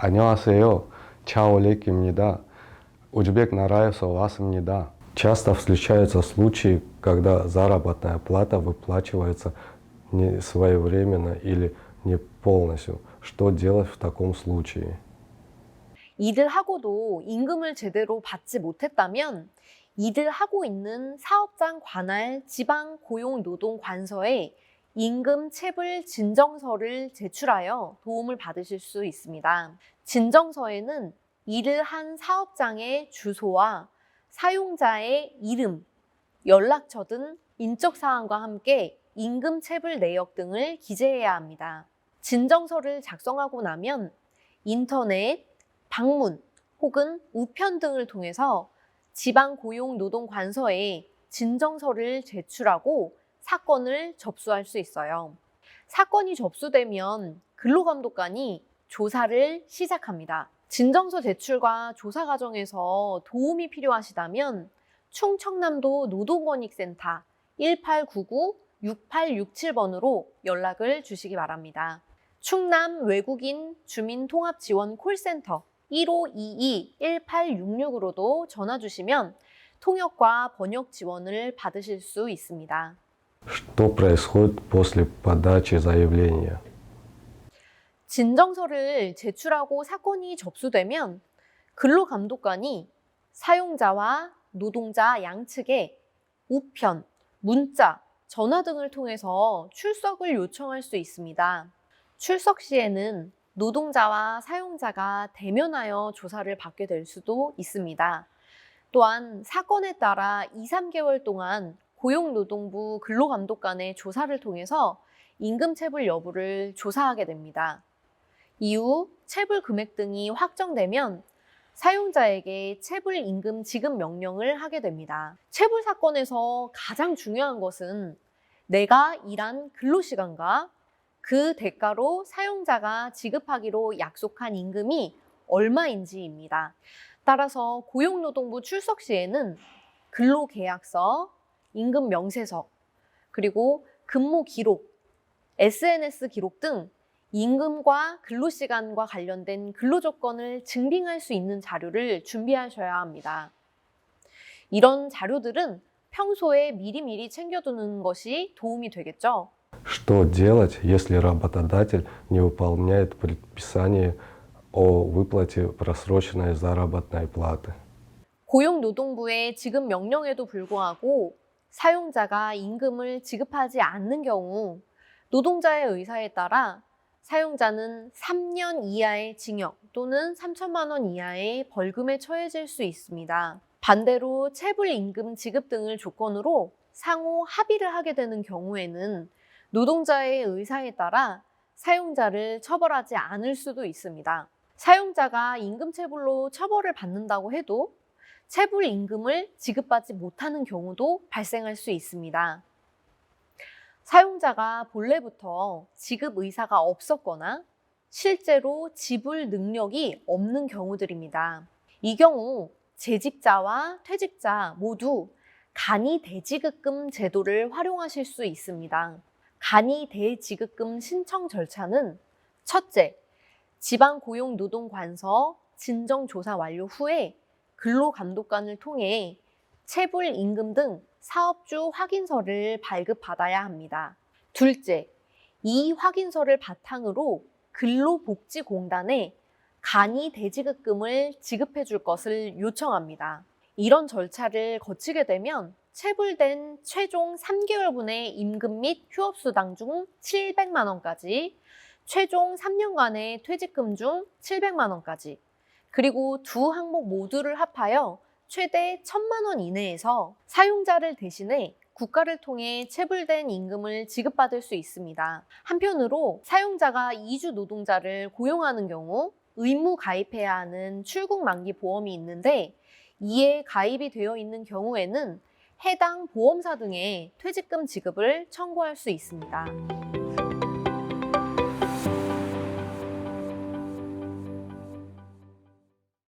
안녕하세요. Чаолик입니다. Узбек Нараевса 왔습니다. Часто встречаются случаи, когда заработная плата выплачивается не своевременно или не полностью. Что делать в таком случае? 일을 하고도 임금을 제대로 받지 못했다면 일을 하고 있는 사업장 관할 지방 고용노동관서에 임금 체불 진정서를 제출하여 도움을 받으실 수 있습니다. 진정서에는 일을 한 사업장의 주소와 사용자의 이름, 연락처 등 인적 사항과 함께 임금 체불 내역 등을 기재해야 합니다. 진정서를 작성하고 나면 인터넷, 방문 혹은 우편 등을 통해서 지방고용노동관서에 진정서를 제출하고 사건을 접수할 수 있어요. 사건이 접수되면 근로감독관이 조사를 시작합니다. 진정서 제출과 조사 과정에서 도움이 필요하시다면 충청남도 노동권익센터 1899-6867번으로 연락을 주시기 바랍니다. 충남 외국인 주민통합지원 콜센터 1522-1866으로도 전화 주시면 통역과 번역 지원을 받으실 수 있습니다. Что происходит после подачи заявления? 진정서를 제출하고 사건이 접수되면 근로감독관이 사용자와 노동자 양측에 우편, 문자, 전화 등을 통해서 출석을 요청할 수 있습니다. 출석 시에는 노동자와 사용자가 대면하여 조사를 받게 될 수도 있습니다. 또한 사건에 따라 2~3개월 동안 고용노동부 근로감독관의 조사를 통해서 임금 체불 여부를 조사하게 됩니다. 이후 체불 금액 등이 확정되면 사용자에게 체불 임금 지급 명령을 하게 됩니다. 체불 사건에서 가장 중요한 것은 내가 일한 근로시간과 그 대가로 사용자가 지급하기로 약속한 임금이 얼마인지입니다. 따라서 고용노동부 출석 시에는 근로계약서, 임금 명세서, 그리고 근무 기록, SNS 기록 등 임금과 근로시간과 관련된 근로조건을 증빙할 수 있는 자료를 준비하셔야 합니다. 이런 자료들은 평소에 미리미리 챙겨두는 것이 도움이 되겠죠. Что делать, если работодатель не выполняет предписание о выплате просроченной заработной платы? 고용노동부의 지급 명령에도 불구하고 사용자가 임금을 지급하지 않는 경우 노동자의 의사에 따라 사용자는 3년 이하의 징역 또는 3천만 원 이하의 벌금에 처해질 수 있습니다. 반대로 체불 임금 지급 등을 조건으로 상호 합의를 하게 되는 경우에는 노동자의 의사에 따라 사용자를 처벌하지 않을 수도 있습니다. 사용자가 임금 체불로 처벌을 받는다고 해도 체불 임금을 지급받지 못하는 경우도 발생할 수 있습니다. 사용자가 본래부터 지급 의사가 없었거나 실제로 지불 능력이 없는 경우들입니다. 이 경우 재직자와 퇴직자 모두 간이 대지급금 제도를 활용하실 수 있습니다. 간이 대지급금 신청 절차는 첫째, 지방고용노동관서 진정조사 완료 후에 근로감독관을 통해 체불 임금 등 사업주 확인서를 발급받아야 합니다. 둘째, 이 확인서를 바탕으로 근로복지공단에 간이 대지급금을 지급해 줄 것을 요청합니다. 이런 절차를 거치게 되면 체불된 최종 3개월분의 임금 및 휴업수당 중 700만 원까지, 최종 3년간의 퇴직금 중 700만 원까지, 그리고 두 항목 모두를 합하여 최대 1,000만 원 이내에서 사용자를 대신해 국가를 통해 체불된 임금을 지급받을 수 있습니다. 한편으로 사용자가 이주 노동자를 고용하는 경우 의무 가입해야 하는 출국 만기 보험이 있는데 이에 가입이 되어 있는 경우에는 해당 보험사 등의 퇴직금 지급을 청구할 수 있습니다.